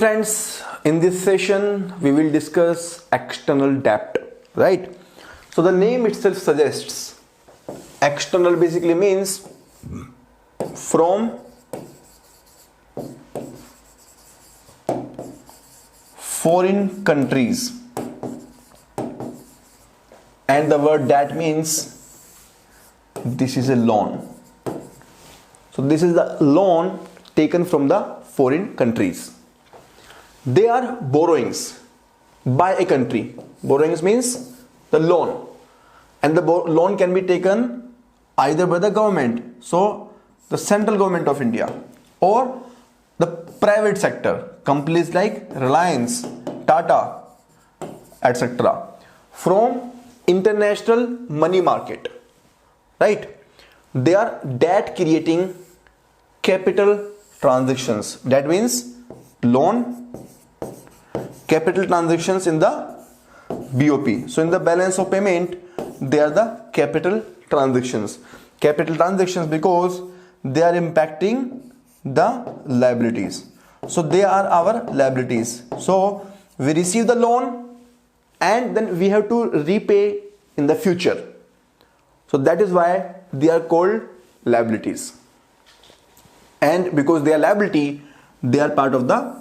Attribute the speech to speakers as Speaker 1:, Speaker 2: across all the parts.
Speaker 1: friends, in this session we will discuss external debt, right? So the name itself suggests external basically means from foreign countries, and the word debt means this is a loan. So this is the loan taken from the foreign countries. They are borrowings by a country. Borrowings means the loan, and the loan can be taken either by the government, so the central government of India, or the private sector, companies like Reliance, Tata, etc., from international money market, right? They are debt creating capital transactions. That means loan, capital transactions in the BOP. So in the balance of payment, they are the capital transactions. Capital transactions because they are impacting the liabilities. So they are our liabilities. So we receive the loan and then we have to repay in the future. So that is why they are called liabilities. And because they are liability, they are part of the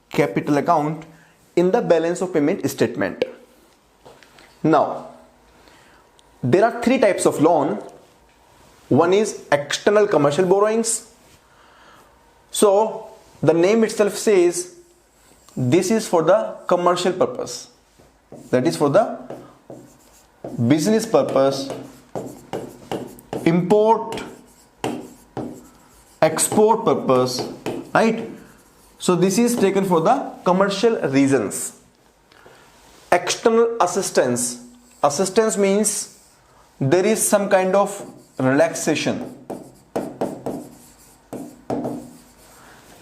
Speaker 1: capital account in the balance of payment statement. Now, there are three types of loan. One is external commercial borrowings. So the name itself says this is for the commercial purpose. That is for the business purpose, import, export purpose, right? So this is taken for the commercial reasons. External assistance. Assistance means there is some kind of relaxation.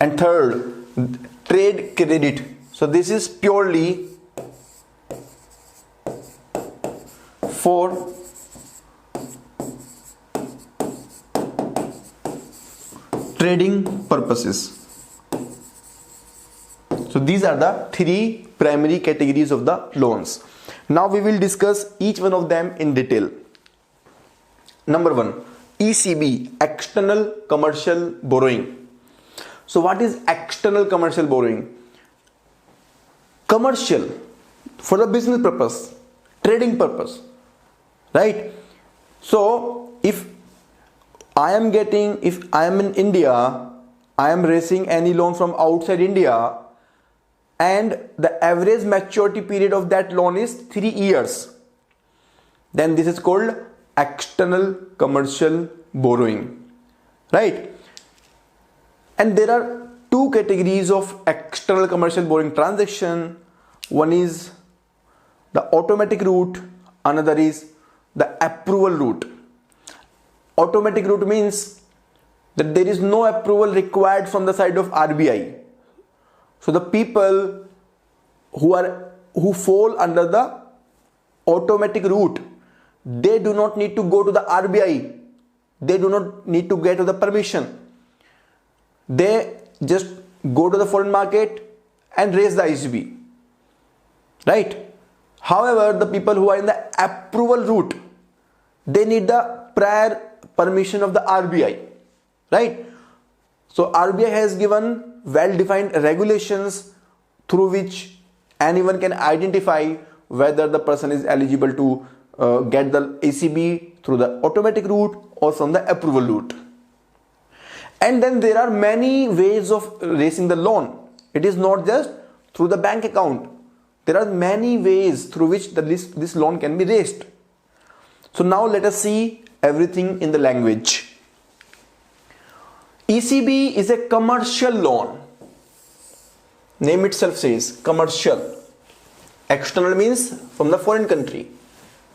Speaker 1: And third, trade credit. So this is purely for trading purposes. So these are the three primary categories of the loans. Now we will discuss each one of them in detail. Number one, ECB, external commercial borrowing. So what is external commercial borrowing? Commercial, for the business purpose, trading purpose, right? So if I am in India, I am raising any loan from outside India, and the average maturity period of that loan is 3 years, then this is called external commercial borrowing, right? And there are two categories of external commercial borrowing transaction. One is the automatic route, another is the approval route. Automatic route means that there is no approval required from the side of RBI. So the people who fall under the automatic route, they do not need to go to the RBI. They do not need to get the permission. They just go to the foreign market and raise the ECB, right? However, the people who are in the approval route, they need the prior permission of the RBI, right? So RBI has given well-defined regulations through which anyone can identify whether the person is eligible to get the ECB through the automatic route or from the approval route. And then there are many ways of raising the loan. It is not just through the bank account. There are many ways through which this loan can be raised. So now let us see everything in the language. ECB is a commercial loan. Name itself says commercial. External means from the foreign country.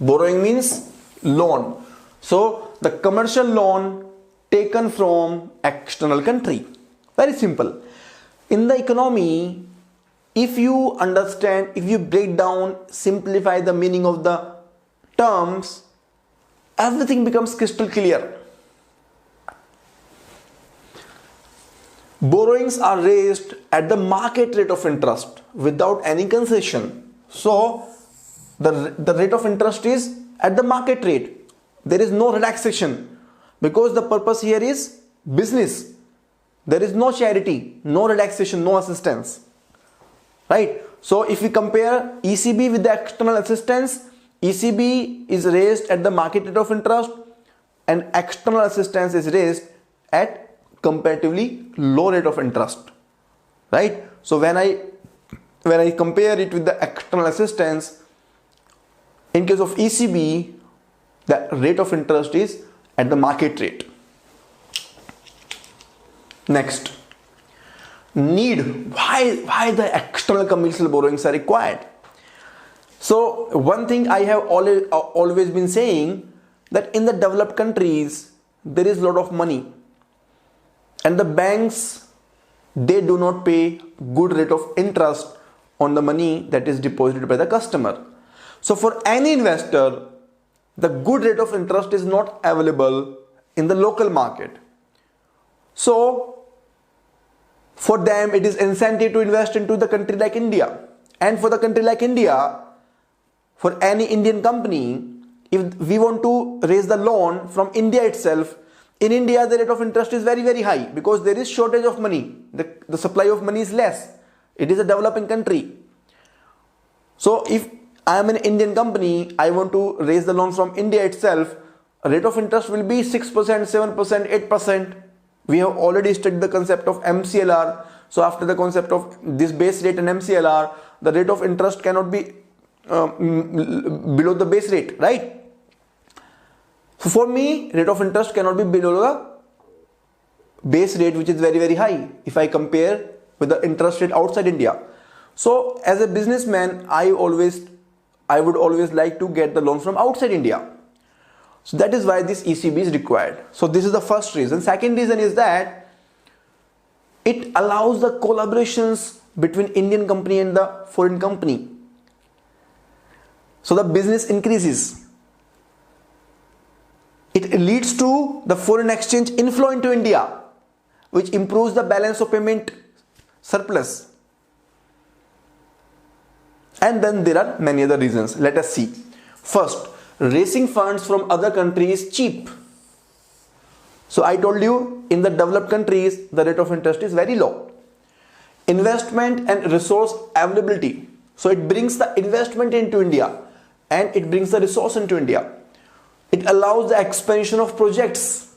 Speaker 1: Borrowing means loan. So the commercial loan taken from external country. Very simple. In the economy, if you understand, if you break down, simplify the meaning of the terms, everything becomes crystal clear. Borrowings are raised at the market rate of interest without any concession. So the rate of interest is at the market rate. There is no relaxation because the purpose here is business. There is no charity, no relaxation, no assistance. Right? So if we compare ECB with the external assistance, ECB is raised at the market rate of interest and external assistance is raised at comparatively low rate of interest. Right? So when I compare it with the external assistance, in case of ECB, the rate of interest is at the market rate. Next, need. Why the external commercial borrowings are required? So one thing I have always been saying, that in the developed countries there is a lot of money and the banks, they do not pay good rate of interest on the money that is deposited by the customer. So for any investor, the good rate of interest is not available in the local market. So for them it is incentive to invest into the country like India. And for the country like India, for any Indian company, if we want to raise the loan from India itself, in India the rate of interest is very, very high because there is shortage of money. The supply of money is less. It is a developing country. So if I am an Indian company, I want to raise the loan from India itself, rate of interest will be 6%, 7%, 8%. We have already studied the concept of MCLR. So after the concept of this base rate and MCLR, the rate of interest cannot be below the base rate, right? So for me, rate of interest cannot be below the base rate, which is very, very high if I compare with the interest rate outside India. So as a businessman, I would always like to get the loan from outside India. So that is why this ECB is required. So this is the first reason. Second reason is that it allows the collaborations between Indian company and the foreign company. So the business increases. It leads to the foreign exchange inflow into India, which improves the balance of payment surplus. And then there are many other reasons. Let us see. First, raising funds from other countries is cheap. So I told you, in the developed countries, the rate of interest is very low. Investment and resource availability. So it brings the investment into India and it brings the resource into India. It allows the expansion of projects.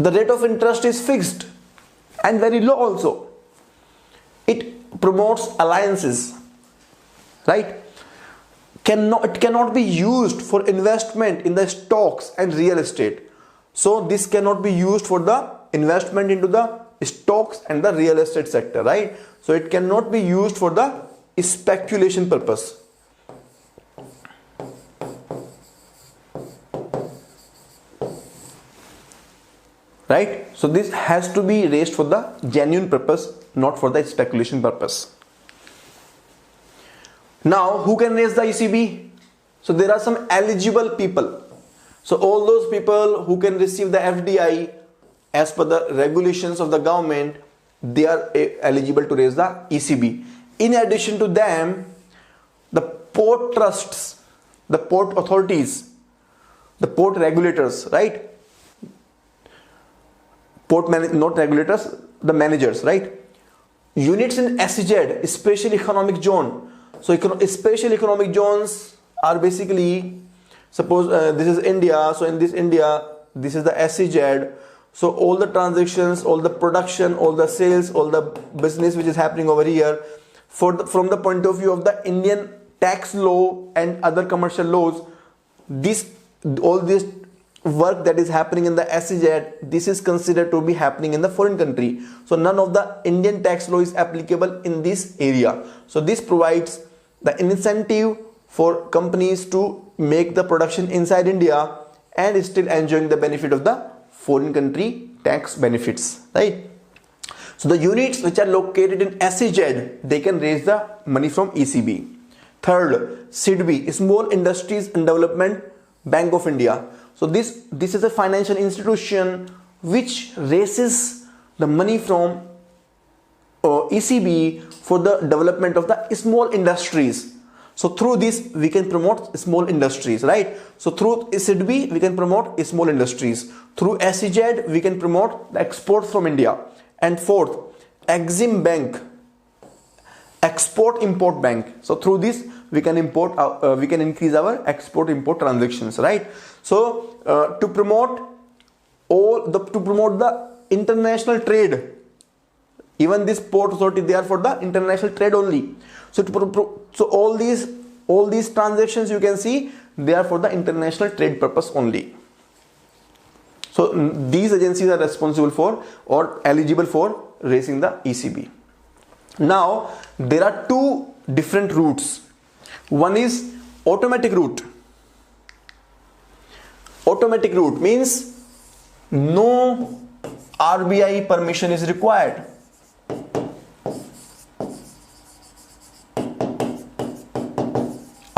Speaker 1: The rate of interest is fixed and very low also. It promotes alliances, right? It cannot be used for investment in the stocks and real estate. So this cannot be used for the investment into the stocks and the real estate sector, right? So it cannot be used for the speculation purpose. Right? So this has to be raised for the genuine purpose, not for the speculation purpose. Now, who can raise the ECB? So there are some eligible people. So all those people who can receive the FDI as per the regulations of the government, they are eligible to raise the ECB. In addition to them, the port trusts, the port authorities, the port regulators, right? Not regulators, the managers, right? Units in SEZ, special economic zone. So special economic zones are basically, suppose this is India. So in this India, this is the SEZ. So all the transactions, all the production, all the sales, all the business which is happening over here, from the point of view of the Indian tax law and other commercial laws, all this work that is happening in the SEZ, this is considered to be happening in the foreign country. So none of the Indian tax law is applicable in this area. So this provides the incentive for companies to make the production inside India and still enjoying the benefit of the foreign country tax benefits, right? So the units which are located in SEZ, they can raise the money from ECB. Third, SIDBI, Small Industries and Development Bank of India. So this is a financial institution which raises the money from ECB for the development of the small industries. So through this we can promote small industries, right? So through ECB we can promote small industries. Through SEZ we can promote the exports from India. And fourth, Exim Bank, export import bank. So through this we can we can increase our export import transactions, right? So to promote the international trade, even this port authority, they are for the international trade only. So all these transactions you can see, they are for the international trade purpose only. So these agencies are responsible for or eligible for raising the ECB. Now there are two different routes. One is automatic route. Automatic route means no RBI permission is required.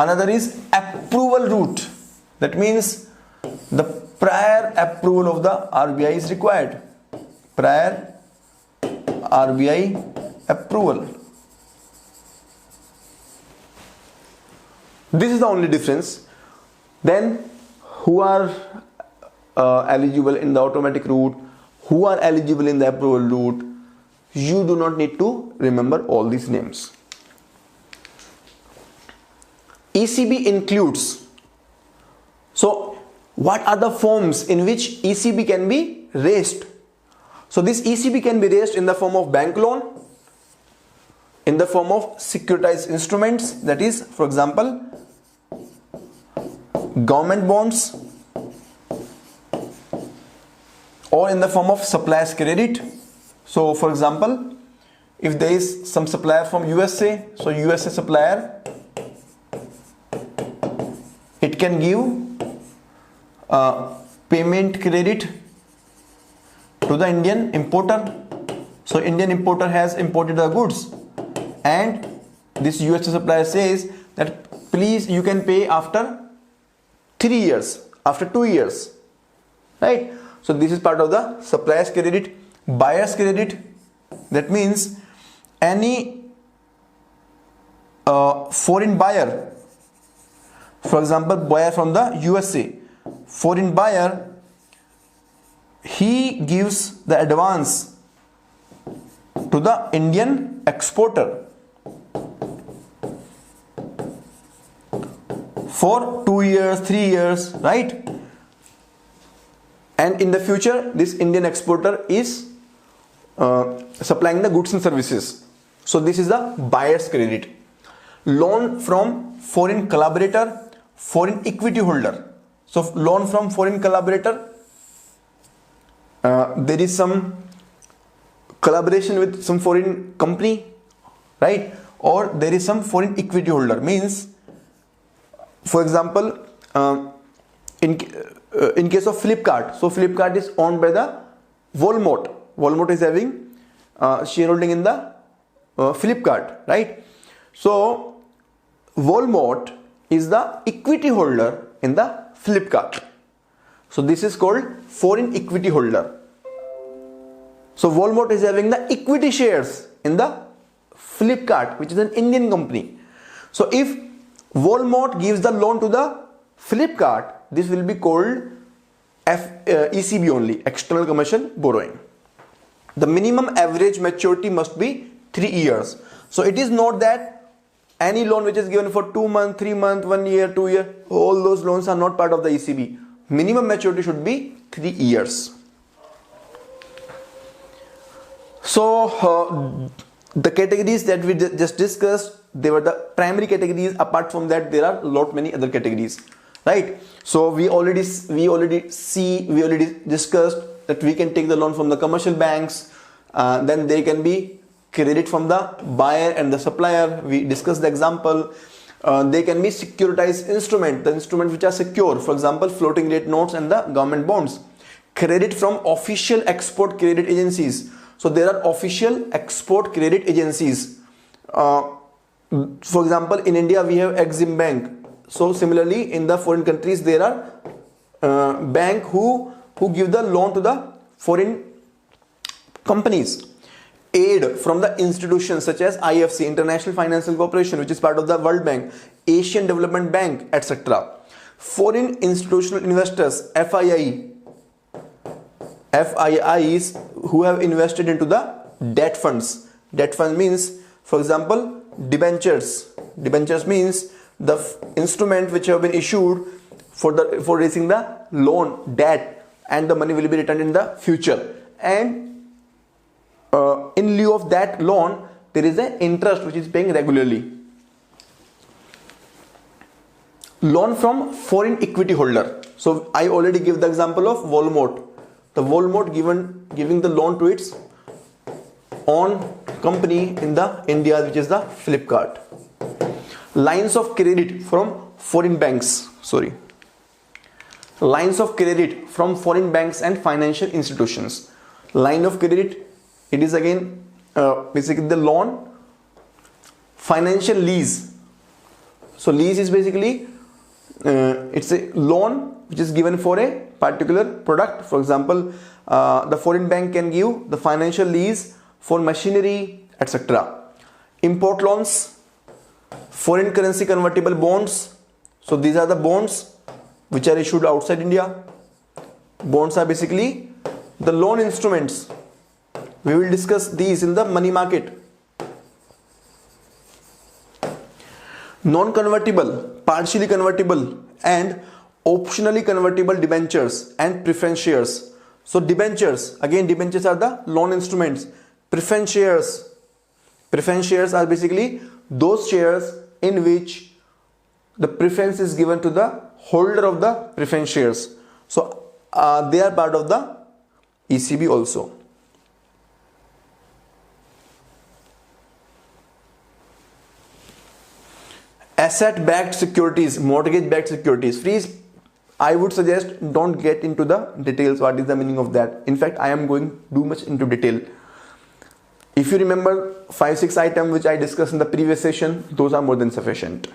Speaker 1: Another is approval route. That means the prior approval of the RBI is required. Prior RBI approval. This is the only difference. Then who are eligible in the automatic route, who are eligible in the approval route, you do not need to remember all these names. ECB includes, so what are the forms in which ECB can be raised? So this ECB can be raised in the form of bank loan, in the form of securitized instruments, that is, for example, government bonds, or in the form of supplier's credit. So for example, if there is some supplier from USA, so USA supplier, it can give payment credit to the Indian importer. So Indian importer has imported the goods and this USA supplier says that please you can pay after 3 years, after 2 years, right? So this is part of the supplier's credit. Buyer's credit, that means any foreign buyer, for example buyer from the USA, foreign buyer, he gives the advance to the Indian exporter for 2 years, 3 years, right? And in the future this Indian exporter is supplying the goods and services. So this is the buyer's credit. Loan from foreign collaborator, foreign equity holder. So loan from foreign collaborator, there is some collaboration with some foreign company, right? Or there is some foreign equity holder, means for example in case of Flipkart, so Flipkart is owned by the Walmart. Walmart is having shareholding in the Flipkart, right? So Walmart is the equity holder in the Flipkart. So this is called foreign equity holder. So Walmart is having the equity shares in the Flipkart, which is an Indian company. So if Walmart gives the loan to the Flipkart, this will be called ECB only, external commercial borrowing. The minimum average maturity must be 3 years. So it is not that any loan which is given for 2 months, 3 months, 1 year, 2 years, all those loans are not part of the ECB. Minimum maturity should be 3 years. So the categories that we just discussed, they were the primary categories. Apart from that, there are many other categories, right? So we already discussed that we can take the loan from the commercial banks. Then there can be credit from the buyer and the supplier. We discussed the example. They can be securitized instrument, the instrument which are secure, for example floating rate notes and the government bonds. Credit from official export credit agencies. So there are official export credit agencies. For example, in India we have Exim Bank. So similarly in the foreign countries there are bank who give the loan to the foreign companies. Aid from the institutions such as IFC, International Financial Corporation, which is part of the World Bank, Asian Development Bank, etc. Foreign institutional investors, FIIs, who have invested into the debt funds. Debt fund means, for example, debentures. Debentures means the instrument which have been issued for raising the loan, debt, and the money will be returned in the future. And in lieu of that loan, there is an interest which is paying regularly. Loan from foreign equity holder. So I already give the example of Walmart. The Walmart giving the loan to its own company in the India, which is the Flipkart. Lines of credit from foreign banks. Lines of credit from foreign banks and financial institutions. Line of credit, it is again basically the loan. Financial lease. So lease is basically it's a loan which is given for a particular product. For example, the foreign bank can give the financial lease for machinery, etc. Import loans, foreign currency convertible bonds. So these are the bonds which are issued outside India. Bonds are basically the loan instruments. We will discuss these in the money market. Non-convertible, partially convertible, and optionally convertible debentures and preference shares. So debentures, again debentures are the loan instruments. Preference shares are basically those shares in which the preference is given to the holder of the preference shares. So they are part of the ECB also. Asset-backed securities, mortgage-backed securities. Please, I would suggest don't get into the details. What is the meaning of that? In fact, I am going too much into detail. If you remember 5-6 items which I discussed in the previous session, those are more than sufficient.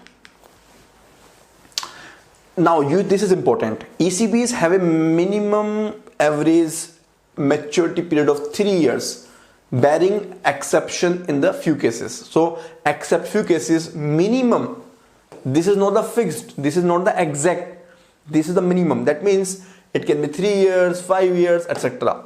Speaker 1: Now, this is important. ECBs have a minimum average maturity period of 3 years, barring exception in the few cases. So, except few cases, minimum. This is not the fixed, this is not the exact, this is the minimum. That means it can be 3 years, 5 years, etc.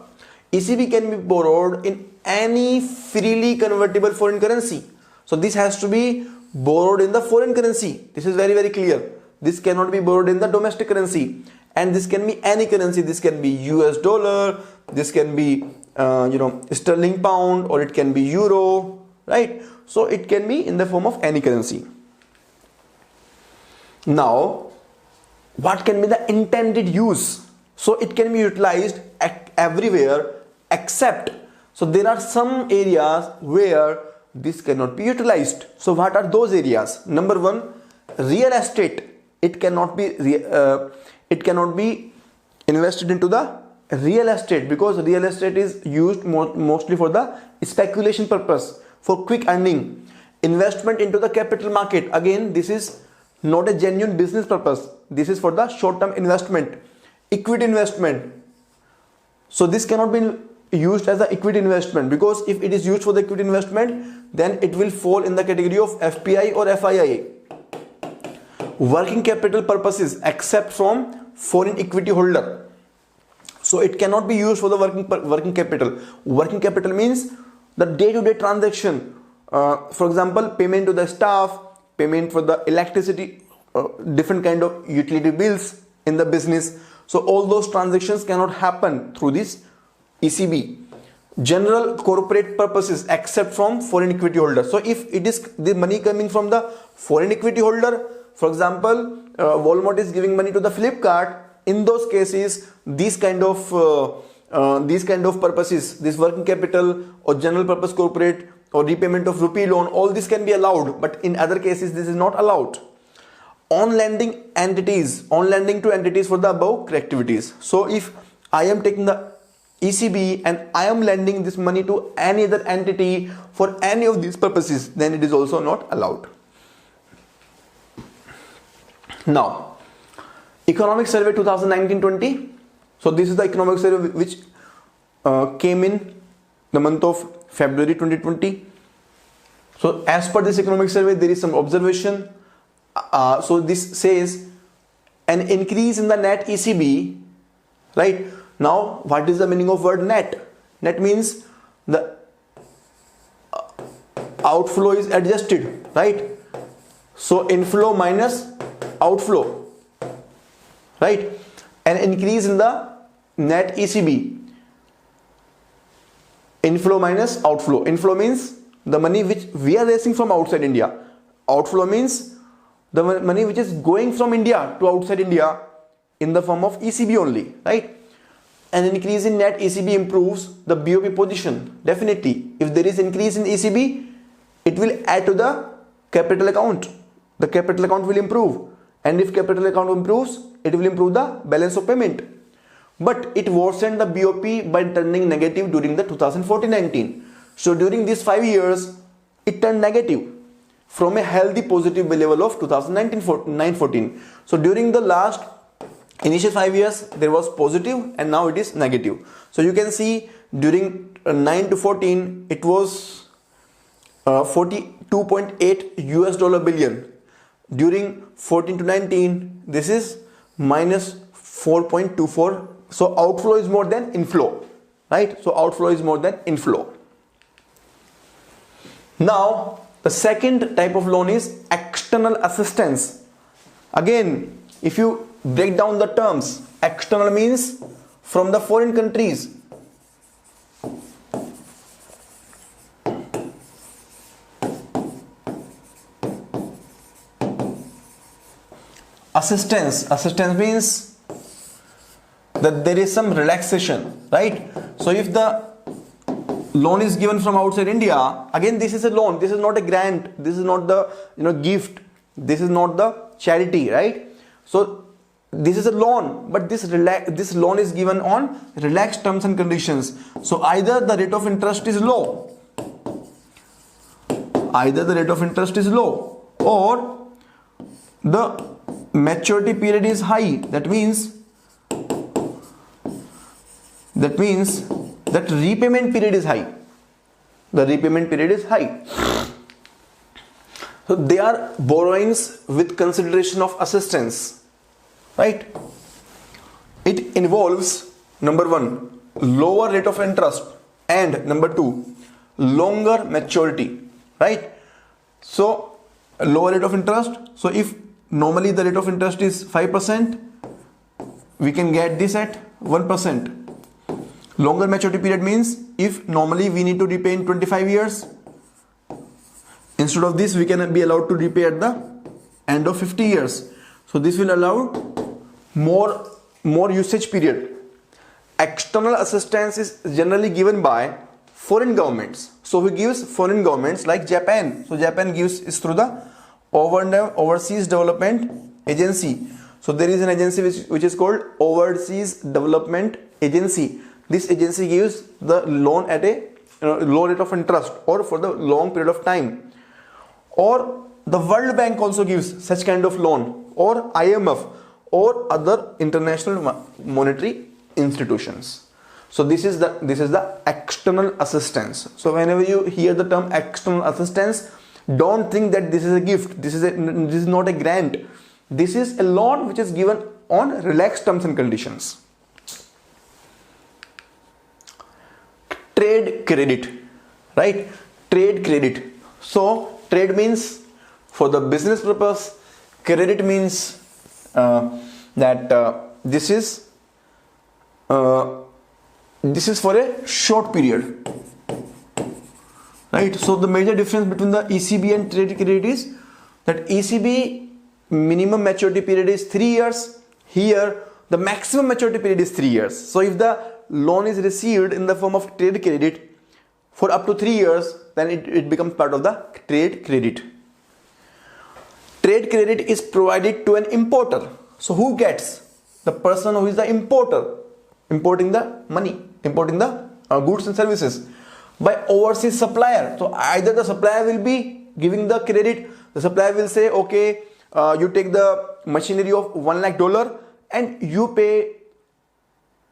Speaker 1: ECB can be borrowed in any freely convertible foreign currency. So this has to be borrowed in the foreign currency. This is very, very clear. This cannot be borrowed in the domestic currency. And this can be any currency. This can be US dollar, this can be sterling pound, or it can be euro, right? So it can be in the form of any currency. Now, what can be the intended use? So it can be utilized everywhere except, so there are some areas where this cannot be utilized. So what are those areas? Number one, real estate. It cannot be invested into the real estate, because real estate is used mostly for the speculation purpose, for quick earning. Investment into the capital market, again this is not a genuine business purpose. This is for the short-term investment. Equity investment. So this cannot be used as an equity investment, because if it is used for the equity investment, then it will fall in the category of FPI or FII. Working capital purposes except from foreign equity holder. So it cannot be used for the working capital. Working capital means the day-to-day transaction. For example, payment to the staff, payment for the electricity, different kind of utility bills in the business. So all those transactions cannot happen through this ECB. General corporate purposes except from foreign equity holder. So if it is the money coming from the foreign equity holder, for example, Walmart is giving money to the Flipkart, in those cases, these kind of purposes, this working capital or general purpose corporate or repayment of rupee loan, all this can be allowed, but in other cases this is not allowed. On lending to entities for the above activities. So if I am taking the ECB and I am lending this money to any other entity for any of these purposes, then it is also not allowed. Now, Economic Survey 2019-20. So this is the economic survey which came in the month of February 2020. So as per this economic survey, there is some observation. So this says an increase in the net ECB, right? Now, what is the meaning of word net? Net means the outflow is adjusted, right? So inflow minus outflow, right? An increase in the net ECB. Inflow minus outflow. Inflow means the money which we are raising from outside India. Outflow means the money which is going from India to outside India in the form of ECB only, right? An increase in net ECB improves the BOP position. Definitely, if there is increase in ECB, it will add to the capital account. The capital account will improve, and if capital account improves, it will improve the balance of payment. But it worsened the BOP by turning negative during the 2014-19. So during these 5 years, it turned negative from a healthy positive level of 2019-14. So during the last initial 5 years, there was positive, and now it is negative. So you can see during 9 to 14, it was 42.8 US dollar billion. During 14 to 19, this is minus 4.24. So outflow is more than inflow, right? So outflow is more than inflow. Now, the second type of loan is external assistance. Again, if you break down the terms, external means from the foreign countries. Assistance means that there is some relaxation, right? So if the loan is given from outside India, again this is a loan, this is not a grant, this is not the gift, this is not the charity, right? So this is a loan, but this loan is given on relaxed terms and conditions. So either the rate of interest is low, or the maturity period is high. That means that repayment period is high. So they are borrowings with consideration of assistance, right? It involves, number one, lower rate of interest, and number two, longer maturity, right? So lower rate of interest. So if normally the rate of interest is 5%, we can get this at 1%. Longer maturity period means if normally we need to repay in 25 years, instead of this we can be allowed to repay at the end of 50 years. So this will allow more usage period. External assistance is generally given by foreign governments. So who gives? Foreign governments like Japan. So Japan gives is through the Overseas Development Agency. So there is an agency which is called Overseas Development Agency. This agency gives the loan at a low rate of interest or for the long period of time. Or the World Bank also gives such kind of loan, or IMF or other international monetary institutions. So this is the external assistance. So whenever you hear the term external assistance, don't think that this is a gift, this is not a grant. This is a loan which is given on relaxed terms and conditions. Trade credit, right? Trade credit. So trade means for the business purpose, credit means that this is for a short period, right? So the major difference between the ECB and trade credit is that ECB minimum maturity period is 3 years. Here the maximum maturity period is 3 years. So if the loan is received in the form of trade credit for up to 3 years, then it becomes part of the trade credit. Trade credit is provided to an importer. So who gets? The person who is the importer, importing the money, importing the goods and services, by overseas supplier. So either the supplier will be giving the credit, the supplier will say, okay, you take the machinery of $1 lakh and you pay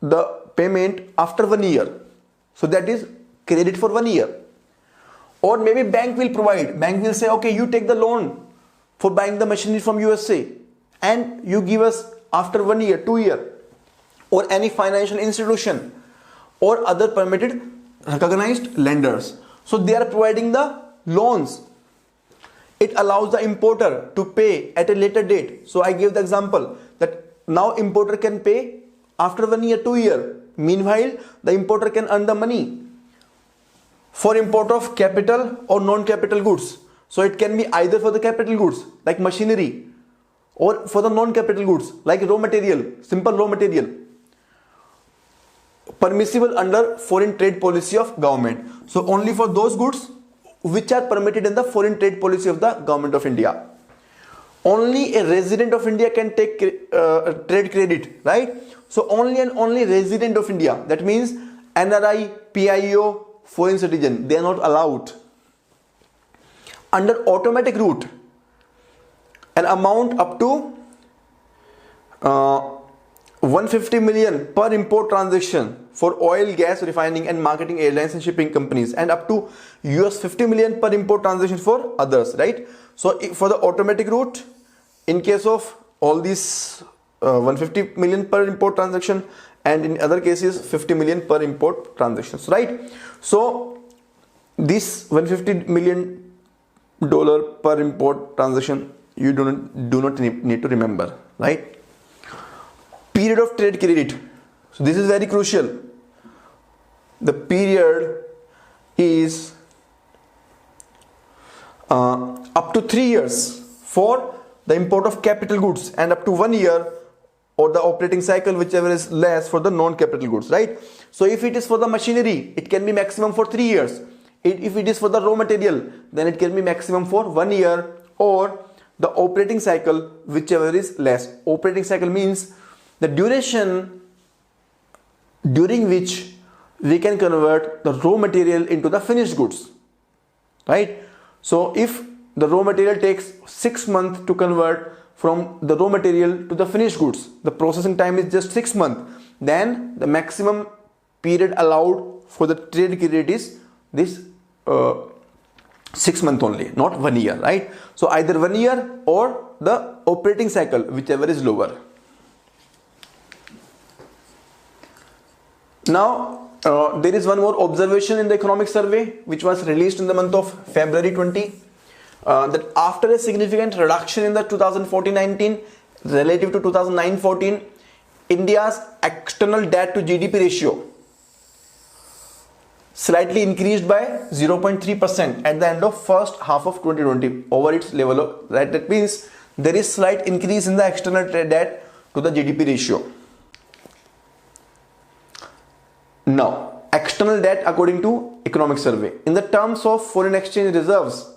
Speaker 1: the payment after 1 year. So that is credit for 1 year. Or maybe bank will provide. Bank will say, okay, you take the loan for buying the machinery from USA and you give us after 1 year, 2 year. Or any financial institution or other permitted recognized lenders. So they are providing the loans. It allows the importer to pay at a later date. So I gave the example that now importer can pay after 1 year, 2 year. Meanwhile, the importer can earn the money for import of capital or non-capital goods. So it can be either for the capital goods like machinery or for the non-capital goods like raw material, simple raw material. Permissible under foreign trade policy of government. So only for those goods which are permitted in the foreign trade policy of the government of India. Only a resident of India can take trade credit, right? So only and only resident of India. That means NRI, PIO, foreign citizen, they are not allowed. Under automatic route, an amount up to 150 million per import transaction for oil, gas, refining and marketing, airlines and shipping companies, and up to US 50 million per import transaction for others, right? So for the automatic route, in case of all these 150 million per import transaction, and in other cases 50 million per import transactions, right? So this $150 million per import transaction you do not need to remember, right? Period of trade credit. So this is very crucial. The period is up to 3 years for the import of capital goods and up to 1 year or the operating cycle, whichever is less, for the non-capital goods, right? So if it is for the machinery, it can be maximum for 3 years. If it is for the raw material, then it can be maximum for 1 year, or the operating cycle, whichever is less. Operating cycle means the duration during which we can convert the raw material into the finished goods, right? So if the raw material takes 6 months to convert from the raw material to the finished goods, the processing time is just 6 months, then the maximum period allowed for the trade credit is this 6 months only, not 1 year, right? So either 1 year or the operating cycle, whichever is lower. Now there is one more observation in the economic survey which was released in the month of February 20, that after a significant reduction in the 2014-19 relative to 2009-14, India's external debt to GDP ratio slightly increased by 0.3% at the end of first half of 2020 over its level of, right? That means there is slight increase in the external debt to the GDP ratio. Now, external debt according to economic survey, in the terms of foreign exchange reserves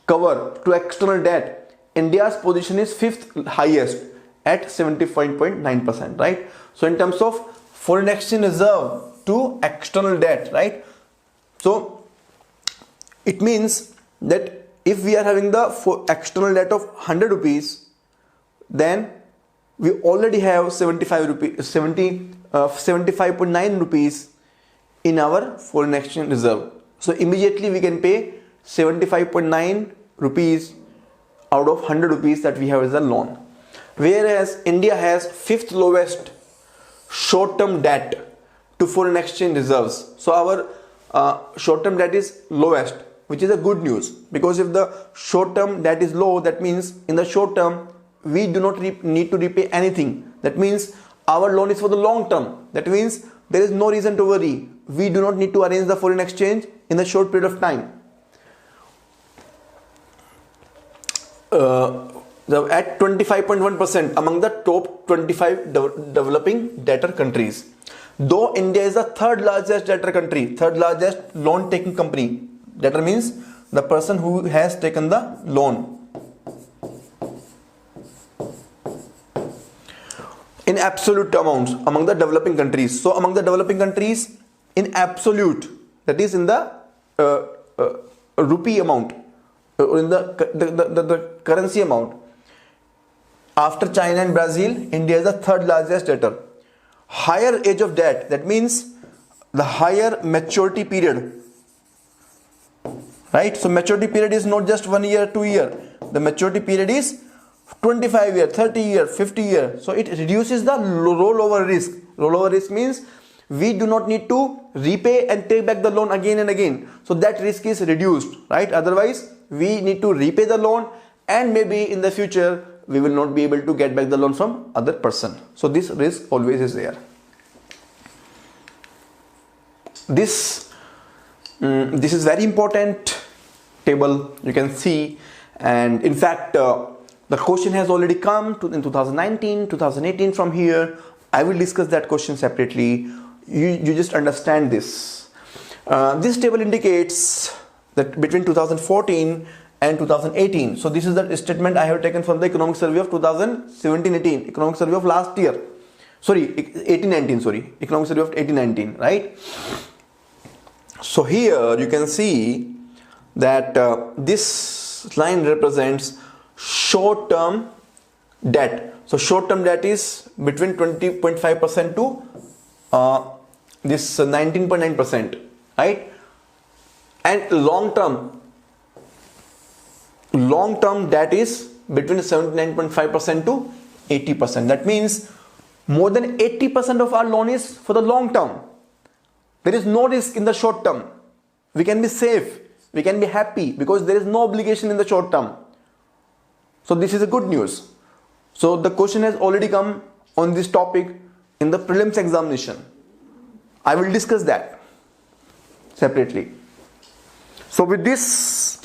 Speaker 1: cover to external debt, India's position is 5th highest at 75.9%, right? So in terms of foreign exchange reserve to external debt, right? So it means that if we are having the external debt of 100 rupees, then we already have 75.9 rupees in our foreign exchange reserve. So immediately we can pay 75.9 rupees out of 100 rupees that we have as a loan. Whereas India has 5th lowest short-term debt to foreign exchange reserves. So our short-term debt is lowest, which is a good news, because if the short-term debt is low, that means in the short term we do not need to repay anything. That means our loan is for the long term. That means there is no reason to worry. We do not need to arrange the foreign exchange in a short period of time. At 25.1% among the top 25 developing debtor countries. Though India is the third largest debtor country, third largest loan taking company. Debtor means the person who has taken the loan. In absolute amounts among the developing countries. So among the developing countries, in absolute, that is in the rupee amount, or in the currency amount, after China and Brazil, India is the third largest debtor. Higher age of debt, that means the higher maturity period, right? So maturity period is not just 1 year, 2 year. The maturity period is 25 year, 30 year, 50 year. So it reduces the rollover risk. Rollover risk means we do not need to repay and take back the loan again and again. So that risk is reduced, right? Otherwise, we need to repay the loan, and maybe in the future we will not be able to get back the loan from other person. So this risk always is there. This is very important table, you can see, and in fact the question has already come in 2019, 2018 from here. I will discuss that question separately. You just understand this. This table indicates that between 2014 and 2018. So this is the statement I have taken from the Economic Survey of 2017-18, Economic Survey of last year. Sorry, 18-19, sorry, Economic Survey of 18-19, right? So here you can see that this line represents short-term debt. So short-term debt is between 20.5% to this 19.9%, right? And long-term debt is between 79.5% to 80%. That means more than 80% of our loan is for the long term. There is no risk in the short term. We can be safe, we can be happy because there is no obligation in the short term. So this is a good news. So the question has already come on this topic in the prelims examination. I will discuss that separately. So with this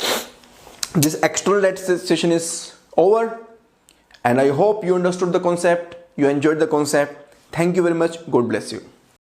Speaker 1: external debt session is over, and I hope you understood the concept, you enjoyed the concept. Thank you very much. God bless you.